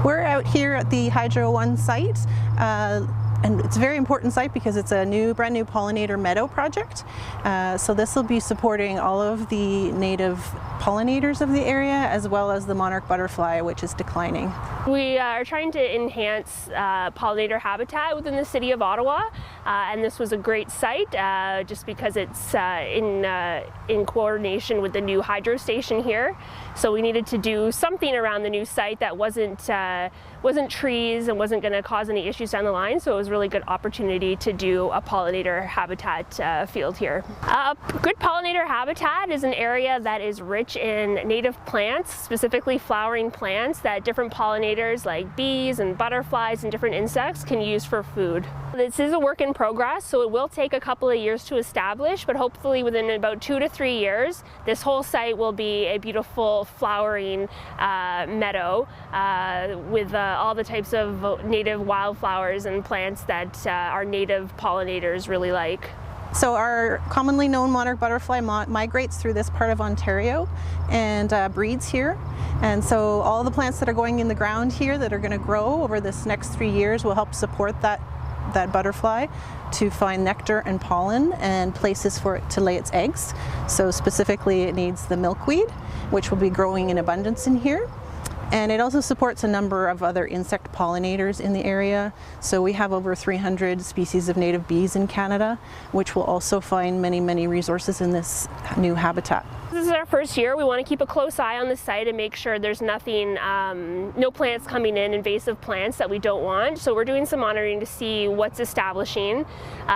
We're out here at the Hydro 1 site, and it's a very important site because it's a brand new pollinator meadow project. So this will be supporting all of the native pollinators of the area, as well as the monarch butterfly, which is declining. We are trying to enhance pollinator habitat within the city of Ottawa, and this was a great site just because it's in coordination with the new hydro station here. So we needed to do something around the new site that wasn't trees and wasn't going to cause any issues down the line. So it was a really good opportunity to do a pollinator habitat field here. Good pollinator habitat is an area that is rich in native plants, specifically flowering plants that different pollinators like bees and butterflies and different insects can use for food. This is a work in progress, so it will take a couple of years to establish, but hopefully within about 2 to 3 years, this whole site will be a beautiful flowering meadow with all the types of native wildflowers and plants that our native pollinators really like. So our commonly known monarch butterfly migrates through this part of Ontario and breeds here. And so all the plants that are going in the ground here that are going to grow over this next 3 years will help support that butterfly to find nectar and pollen and places for it to lay its eggs. So specifically it needs the milkweed, which will be growing in abundance in here. And it also supports a number of other insect pollinators in the area. So we have over 300 species of native bees in Canada, which will also find many, many resources in this new habitat. This is our first year. We want to keep a close eye on the site and make sure there's nothing, no plants coming in, invasive plants that we don't want. So we're doing some monitoring to see what's establishing.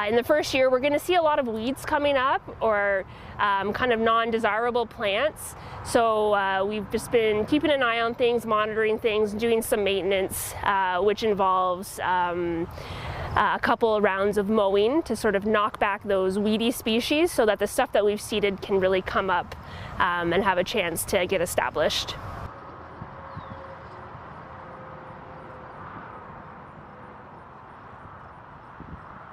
In the first year, we're going to see a lot of weeds coming up or kind of non-desirable plants. So we've just been keeping an eye on things, monitoring things, doing some maintenance, which involves a couple of rounds of mowing to sort of knock back those weedy species so that the stuff that we've seeded can really come up and have a chance to get established.